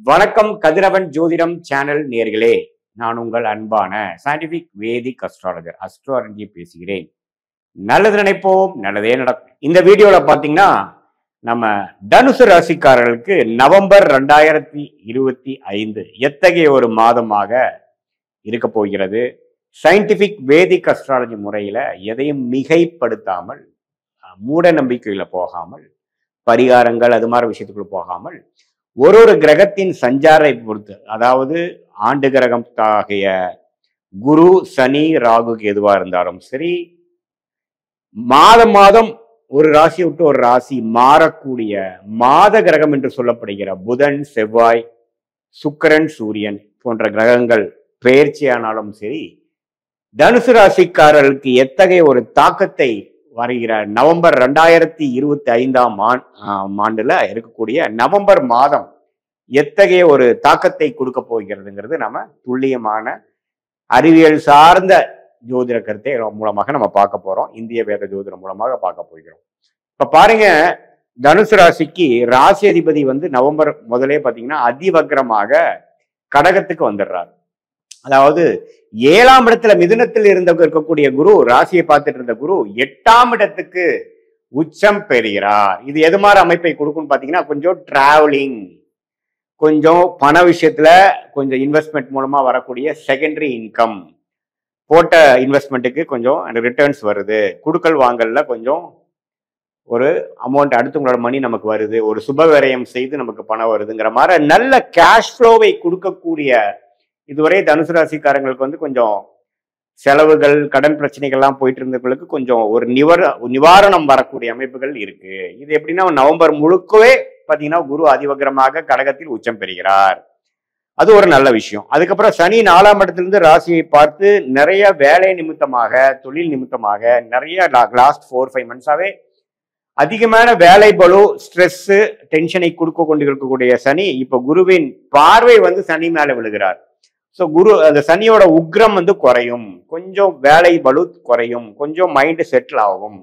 வணக்கம் கதிரவன் ஜோதிடம் சேனல் நேர்களே, நான் உங்கள் அன்பான சயின்டிபிக் வேதிக் அஸ்ட்ராலஜர் அஸ்ட்ராலஜி பேசுகிறேன். நல்லது நினைப்போம், நல்லதே நடக்கும். இந்த வீடியோல பாத்தீங்கன்னா நம்ம தனுசு ராசிக்காரர்களுக்கு நவம்பர் 2025 எத்தகைய ஒரு மாதமாக இருக்க போகிறது. சயின்டிபிக் வேதிக் அஸ்ட்ராலஜி முறையில எதையும் மிகைப்படுத்தாமல், மூட நம்பிக்கையில போகாமல், பரிகாரங்கள் அது மாதிரி விஷயத்துக்குள்ள போகாமல், ஒரு கிரகத்தின் சஞ்சாரை பொறுத்து, அதாவது ஆண்டு கிரகம் ஆகிய குரு, சனி, ராகு எதுவா இருந்தாலும் சரி, மாதம் மாதம் ஒரு ராசியை விட்டு ஒரு ராசி மாறக்கூடிய மாத கிரகம் என்று சொல்லப்படுகிற புதன், செவ்வாய், சுக்கிரன், சூரியன் போன்ற கிரகங்கள் பெயர்ச்சியானாலும் சரி, தனுசு ராசிக்காரர்களுக்கு எத்தகைய ஒரு தாக்கத்தை வருகிற நவம்பர் 2025 ஆண்டுல இருக்கக்கூடிய நவம்பர் மாதம் எத்தகைய ஒரு தாக்கத்தை கொடுக்க போகிறதுங்கிறது நம்ம துல்லியமான அறிவியல் சார்ந்த ஜோதிட கருத்தை மூலமாக நம்ம பார்க்க போறோம். இந்திய வேத ஜோதிடம் மூலமாக பார்க்க போகிறோம். இப்ப பாருங்க, தனுசு ராசிக்கு ராசி அதிபதி நவம்பர் முதலே பாத்தீங்கன்னா அதிவக்ரமாக கடகத்துக்கு வந்துடுறாரு. அதாவது 7ஆம் இடத்துல மிதுனத்தில் இருக்கக்கூடிய குரு, ராசியை பார்த்துட்டு இருந்த குரு 8ஆம் இடத்துக்கு உச்சம் பெறுகிறார். இது எது மாதிரி அமைப்பை கொடுக்கும்னு பாத்தீங்கன்னா, கொஞ்சம் டிராவலிங், கொஞ்சம் பண விஷயத்துல கொஞ்சம் இன்வெஸ்ட்மெண்ட் மூலமா வரக்கூடிய செகண்டரி இன்கம், போட்ட இன்வெஸ்ட்மெண்ட்டுக்கு கொஞ்சம் ரிட்டர்ன்ஸ் வருது, குடுக்கல் வாங்கல்ல கொஞ்சம் ஒரு அமௌண்ட் அடுத்தவங்களோட மணி நமக்கு வருது, ஒரு சுப விரயம் செய்து நமக்கு பணம் வருதுங்கிற மாதிரி நல்ல கேஷ் ஃப்ளோவை கொடுக்கக்கூடிய, இதுவரை தனுசு ராசிக்காரங்களுக்கு கொஞ்சம் செலவுகள், கடன் பிரச்சனைகள்லாம் போயிட்டு இருந்தவங்களுக்கு கொஞ்சம் ஒரு நிவாரணம் வரக்கூடிய அமைப்புகள் இருக்கு. இது எப்படின்னா, நவம்பர் முழுக்கவே பாத்தீங்கன்னா குரு அதிவக்ரமாக கடகத்தில் உச்சம் பெறுகிறார். அது ஒரு நல்ல விஷயம். அதுக்கப்புறம் சனி 4ஆம் இடத்திலிருந்து ராசியை பார்த்து நிறைய வேலை நிமித்தமாக, தொழில் நிமித்தமாக நிறைய லாஸ்ட் 4-5 மந்த்ஸாவே அதிகமான வேலை பளு, ஸ்ட்ரெஸ், டென்ஷனை கொடுக்க கொண்டு இருக்கக்கூடிய சனி இப்ப குருவின் பார்வை சனி மேல விழுகிறார். ஸோ குரு, அந்த சனியோட உக்ரம் குறையும், கொஞ்சம் வேலை பளு குறையும், கொஞ்சம் மைண்ட் செட்டில் ஆகும்.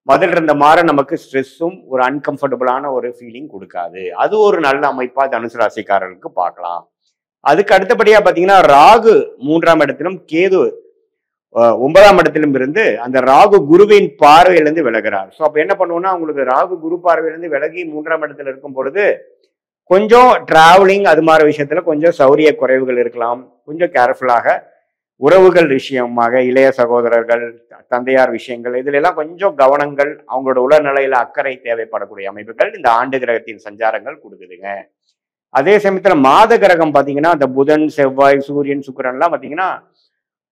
முதல்ல இருந்த மாதிரி நமக்கு ஸ்ட்ரெஸ்ஸும் ஒரு அன்கம்ஃபர்டபுளான ஒரு ஃபீலிங் கொடுக்காது. அது ஒரு நல்ல அமைப்பா தனுசு ராசிக்காரர்களுக்கு பார்க்கலாம். அதுக்கு அடுத்தபடியா பாத்தீங்கன்னா, ராகு 3ஆம் இடத்திலும், கேது 9ஆம் இடத்திலும் இருந்து அந்த ராகு குருவின் பார்வையிலிருந்து விலகிறார். ஸோ அப்ப என்ன பண்ணுவோம்னா, உங்களுக்கு ராகு குரு பார்வையிலிருந்து விலகி 3ஆம் இடத்துல இருக்கும் பொழுது கொஞ்சம் டிராவலிங் அது மாதிரி விஷயத்துல கொஞ்சம் சௌரிய குறைவுகள் இருக்கலாம். கொஞ்சம் கேர்ஃபுல்லாக உறவுகள் விஷயமாக, இளைய சகோதரர்கள், தந்தையார் விஷயங்கள், இதுல எல்லாம் கொஞ்சம் கவனங்கள், அவங்களோட உடல்நிலையில அக்கறை தேவைப்படக்கூடிய அமைப்புகள் இந்த ஆண்டு கிரகத்தின் சஞ்சாரங்கள் கொடுக்குதுங்க. அதே சமயத்துல மாத கிரகம் பாத்தீங்கன்னா, அந்த புதன், செவ்வாய், சூரியன், சுக்கிரன் எல்லாம் பாத்தீங்கன்னா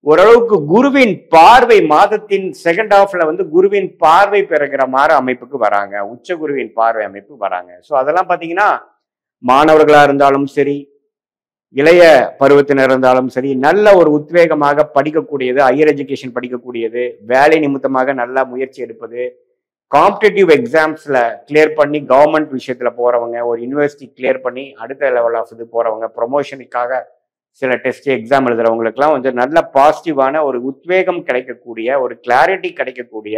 ஓரளவுக்கு குருவின் பார்வை, மாதத்தின் செகண்ட் ஹாஃப்ல குருவின் பார்வை பெறுகிற மாதிரி அமைப்புக்கு வராங்க, உச்ச குருவின் பார்வை அமைப்பு வராங்க. ஸோ அதெல்லாம் பாத்தீங்கன்னா, மாணவர்களா இருந்தாலும் சரி, இளைய பருவத்தினர் இருந்தாலும் சரி, நல்ல ஒரு உத்வேகமாக படிக்கக்கூடியது, ஹையர் எஜுகேஷன் படிக்கக்கூடியது, வேலை நிமித்தமாக நல்லா முயற்சி எடுப்பது, காம்படிட்டிவ் எக்ஸாம்ஸ்ல கிளியர் பண்ணி கவர்மெண்ட் விஷயத்துல போறவங்க, ஒரு யூனிவர்சிட்டி கிளியர் பண்ணி அடுத்த லெவல் ஆஃப் இது போறவங்க, ப்ரொமோஷனுக்காக சில டெஸ்ட் எக்ஸாம் எழுதுறவங்களுக்குலாம் நல்ல பாசிட்டிவான ஒரு உத்வேகம் கிடைக்கக்கூடிய, ஒரு கிளாரிட்டி கிடைக்கக்கூடிய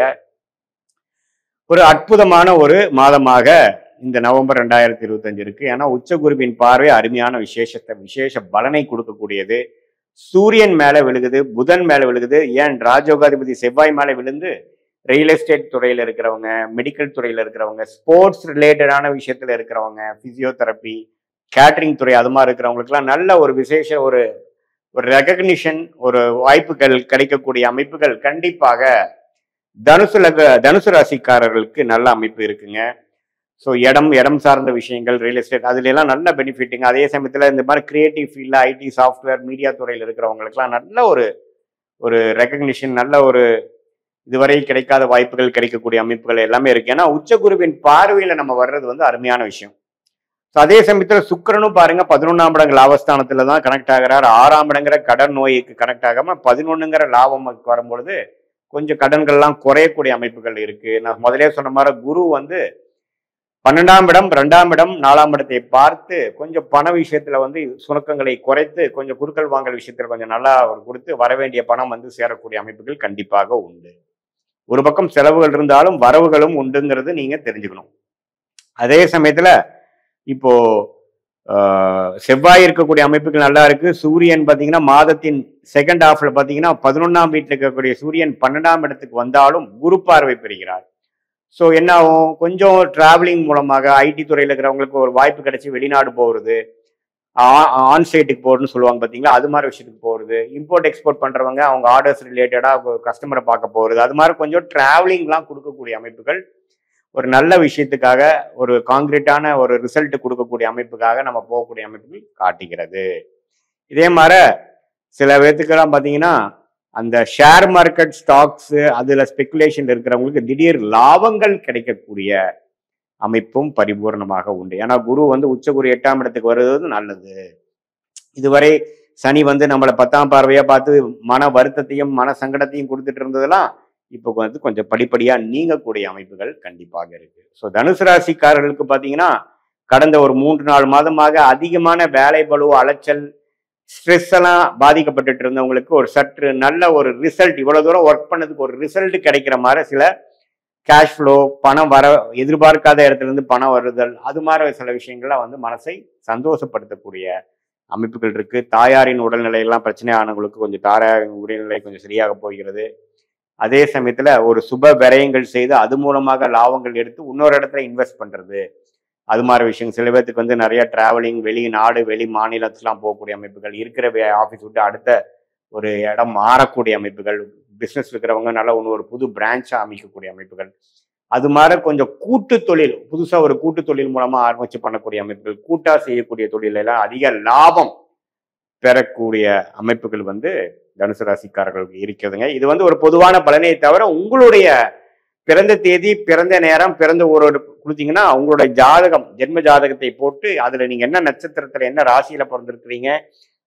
ஒரு அற்புதமான ஒரு மாதமாக இந்த நவம்பர் 2025 இருக்கு. ஏன்னா உச்சகுருவின் பார்வை அருமையான விசேஷ பலனை கொடுக்கக்கூடியது. சூரியன் மேல விழுகுது, புதன் மேல விழுகுது, ஏன் ராஜயோகாதிபதி செவ்வாய் மேல விழுந்து ரியல் எஸ்டேட் துறையில இருக்கிறவங்க, மெடிக்கல் துறையில இருக்கிறவங்க, ஸ்போர்ட்ஸ் ரிலேட்டடான விஷயத்துல இருக்கிறவங்க, பிசியோதெரப்பி, கேட்டரிங் துறை அது மாதிரி இருக்கிறவங்களுக்குலாம் நல்ல ஒரு விசேஷ ஒரு ரெகக்னிஷன், ஒரு வாய்ப்புகள் கிடைக்கக்கூடிய அமைப்புகள் கண்டிப்பாக தனுசு ராசிக்காரர்களுக்கு நல்ல அமைப்பு இருக்குங்க. ஸோ இடம் சார்ந்த விஷயங்கள், ரியல் எஸ்டேட் அதுல எல்லாம் நல்ல பெனிஃபிட்டுங்க. அதே சமயத்துல இந்த மாதிரி கிரியேட்டிவ் ஃபீல்ட்ல, ஐடி, சாஃப்ட்வேர், மீடியா துறையில் இருக்கிறவங்களுக்குலாம் நல்ல ஒரு ரெகக்னிஷன், நல்ல ஒரு இதுவரை கிடைக்காத வாய்ப்புகள் கிடைக்கக்கூடிய அமைப்புகள் எல்லாமே இருக்கு. ஏன்னா உச்சகுருவின் பார்வையில நம்ம வர்றது அருமையான விஷயம். அதே சமயத்துல சுக்கிரனும் பாருங்க 11ஆம் இடம் லாபஸ்தானத்துல தான் கனெக்ட் ஆகிறார். 6ஆம் இடங்கிற கடன் நோய்க்கு கனெக்ட் ஆகாம 11ங்கிற லாபம் வரும்பொழுது கொஞ்சம் கடன்கள்லாம் குறையக்கூடிய அமைப்புகள் இருக்கு. நான் முதலே சொன்ன மாதிரி குரு 12ஆம் இடம், 2ஆம் இடம், 4ஆம் இடத்தை பார்த்து கொஞ்சம் பண விஷயத்துல சுணக்கங்களை குறைத்து, கொஞ்சம் குடுக்கல் வாங்கல் விஷயத்துல கொஞ்சம் நல்லா கொடுத்து வரவேண்டிய பணம் சேரக்கூடிய அமைப்புகள் கண்டிப்பாக உண்டு. ஒரு பக்கம் செலவுகள் இருந்தாலும் வரவுகளும் உண்டுங்கிறது நீங்க தெரிஞ்சுக்கணும். அதே சமயத்துல இப்போ செவ்வாய் இருக்கக்கூடிய அமைப்புகள் நல்லா இருக்கு. சூரியன் பார்த்தீங்கன்னா மாதத்தின் செகண்ட் ஹாஃப்ல பார்த்தீங்கன்னா 11ஆம் வீட்டில் இருக்கக்கூடிய சூரியன் 12ஆம் இடத்துக்கு வந்தாலும் குரு பார்வை பெறுகிறார். ஸோ என்ன ஆகும், கொஞ்சம் டிராவலிங் மூலமாக ஐடி துறையில் இருக்கிறவங்களுக்கு ஒரு வாய்ப்பு கிடைச்சி வெளிநாடு போகிறது, ஆன்சைட்டுக்கு போகிறதுன்னு சொல்லுவாங்க பார்த்தீங்களா, அது மாதிரி விஷயத்துக்கு போகிறது, இம்போர்ட் எக்ஸ்போர்ட் பண்ணுறவங்க அவங்க ஆர்டர்ஸ் ரிலேட்டடாக கஸ்டமரை பார்க்க போகிறது, அது மாதிரி கொஞ்சம் டிராவலிங்லாம் கொடுக்கக்கூடிய அமைப்புகள் ஒரு நல்ல விஷயத்துக்காக ஒரு காங்கிரீட்டான ஒரு ரிசல்ட் கொடுக்கக்கூடிய அமைப்புக்காக நம்ம போகக்கூடிய அமைப்புகள் காட்டுகிறது. இதே மாதிரி சில பேர்த்துக்கெல்லாம் பார்த்தீங்கன்னா அந்த ஷேர் மார்க்கெட் ஸ்டாக்ஸ் அதுல ஸ்பெகுலேஷன் இருக்கிறவங்களுக்கு திடீர் லாபங்கள் கிடைக்கக்கூடிய அமைப்பும் பரிபூர்ணமாக உண்டு. ஏன்னா குரு வந்து உச்சகுரு 8ஆம் இடத்துக்கு வருவது நல்லது. இதுவரை சனி வந்து நம்மளை 10ஆம் பார்வையா பார்த்து மன வருத்தத்தையும் மன சங்கடத்தையும் கொடுத்துட்டு இருந்ததெல்லாம் இப்போ வந்து கொஞ்சம் படிப்படியா நீங்கக்கூடிய அமைப்புகள் கண்டிப்பாக இருக்கு. ஸோ தனுசு ராசிக்காரர்களுக்கு பார்த்தீங்கன்னா கடந்த ஒரு 3-4 மாதமாக அதிகமான வேலை பளு, அலைச்சல், ஸ்ட்ரெஸ் எல்லாம் பாதிக்கப்பட்டு இருந்தவங்களுக்கு ஒரு சற்று நல்ல ஒரு ரிசல்ட், இவ்வளவு தூரம் ஒர்க் பண்ணதுக்கு ஒரு ரிசல்ட் கிடைக்கிற மாதிரி சில கேஷ் ஃப்ளோ, பணம் வர, எதிர்பார்க்காத இடத்துல இருந்து பணம் வருதல், அது மாதிரி சில விஷயங்கள்லாம் வந்து மனசை சந்தோஷப்படுத்தக்கூடிய அமைப்புகள் இருக்கு. தாயாரின் உடல்நிலையெல்லாம் பிரச்சனையானவங்களுக்கு கொஞ்சம் தாயாரின் உடல்நிலை கொஞ்சம் சரியாக போகிறது. அதே சமயத்துல ஒரு சுப விரயங்கள் செய்து அது மூலமாக லாபங்கள் எடுத்து இன்னொரு இடத்துல இன்வெஸ்ட் பண்றது, அது மாதிரி விஷயம். சில பேர்த்துக்கு வந்து நிறைய டிராவலிங், வெளிநாடு வெளி மாநிலத்துலாம் போகக்கூடிய அமைப்புகள், இருக்கிற ஆஃபீஸ் விட்டு அடுத்த ஒரு இடம் மாறக்கூடிய அமைப்புகள், பிஸ்னஸ் இருக்கிறவங்க நல்லா ஒரு புது பிரான்ச்சா அமைக்கக்கூடிய அமைப்புகள், அது மாதிரி கொஞ்சம் கூட்டு தொழில், புதுசா ஒரு கூட்டு தொழில் மூலமா ஆரம்பிச்சு பண்ணக்கூடிய அமைப்புகள், கூட்டா செய்யக்கூடிய தொழிலெல்லாம் அதிக லாபம் பெறக்கூடிய அமைப்புகள் வந்து தனுசு ராசிக்காரர்களுக்கு இருக்கிறதுங்க. இது வந்து ஒரு பொதுவான பலனை தவிர உங்களுடைய பிறந்த தேதி, பிறந்த நேரம், பிறந்த ஒரு கொடுத்தீங்கன்னா உங்களுடைய ஜாதகம், ஜென்ம ஜாதகத்தை போட்டு அதுல நீங்க என்ன நட்சத்திரத்துல என்ன ராசியில பிறந்திருக்கிறீங்க,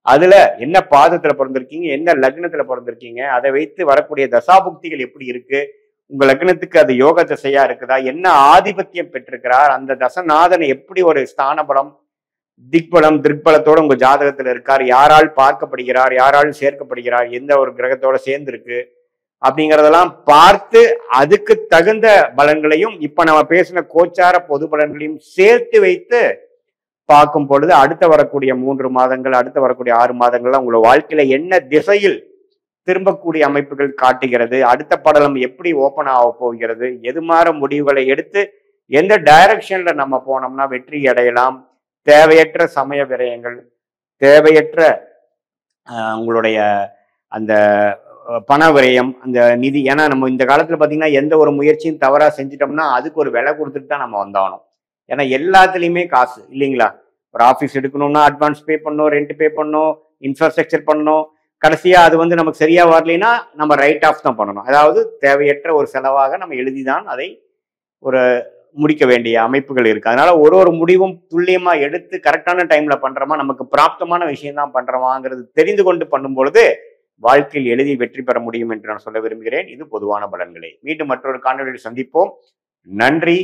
அதுல என்ன பாதத்துல பிறந்திருக்கீங்க, என்ன லக்னத்துல பிறந்திருக்கீங்க, அதை வைத்து வரக்கூடிய தசாபுக்திகள் எப்படி இருக்கு, உங்க லக்னத்துக்கு அது யோக திசையா இருக்குதா, என்ன ஆதிபத்தியம் பெற்றிருக்கிறார், அந்த தசநாதன் எப்படி ஒரு ஸ்தான பலம், திக்பலம், திருப்பலத்தோட உங்க ஜாதகத்துல இருக்கார், யாரால் பார்க்கப்படுகிறார், யாரால் சேர்க்கப்படுகிறார், எந்த ஒரு கிரகத்தோட சேர்ந்து இருக்கு அப்படிங்கிறதெல்லாம் பார்த்து அதுக்கு தகுந்த பலன்களையும் இப்ப நம்ம பேசின கோச்சார பொது பலன்களையும் சேர்த்து வைத்து பார்க்கும் பொழுது அடுத்த வரக்கூடிய 3 மாதங்கள், அடுத்த வரக்கூடிய 6 மாதங்கள்ல உங்களோட வாழ்க்கையில என்ன திசையில் திரும்பக்கூடிய அமைப்புகள் காட்டுகிறது, அடுத்த படலம் எப்படி ஓபன் ஆக போகிறது, எது மாதிரி முடிவுகளை எடுத்து எந்த டைரக்ஷன்ல நம்ம போனோம்னா வெற்றி அடையலாம், தேவையற்ற சமய விரயங்கள், தேவையற்ற உங்களுடைய அந்த பண விரயம், அந்த நிதி. ஏன்னா நம்ம இந்த காலத்துல பாத்தீங்கன்னா எந்த ஒரு முயற்சியும் தவறா செஞ்சிட்டோம்னா அதுக்கு ஒரு விலை கொடுத்துட்டு தான் நம்ம வந்தாகணும். ஏன்னா எல்லாத்துலயுமே காசு இல்லைங்களா. ஒரு ஆஃபீஸ் எடுக்கணும்னா அட்வான்ஸ் பே பண்ணணும், ரெண்ட் பே பண்ணணும், இன்ஃப்ராஸ்ட்ரக்சர் பண்ணணும், கடைசியா அது வந்து நமக்கு சரியா வரலைன்னா நம்ம ரைட் ஆஃப் தான் பண்ணணும். அதாவது தேவையற்ற ஒரு செலவாக நம்ம எழுதிதான் அதை ஒரு முடிக்க வேண்டிய அமைப்புகள் இருக்கு. அதனால ஒரு முடிவும் துல்லியமா எடுத்து கரெக்டான டைம்ல பண்றோமா, நமக்கு பிராப்தமான விஷயம் தான் பண்றோமாங்கிறது தெரிந்து கொண்டு பண்ணும் பொழுது வாழ்க்கையில் எளிதில் வெற்றி பெற முடியும் என்று நான் சொல்ல விரும்புகிறேன். இது பொதுவான பலன்களே. மீண்டும் மற்றொரு காணொலியில் சந்திப்போம். நன்றி.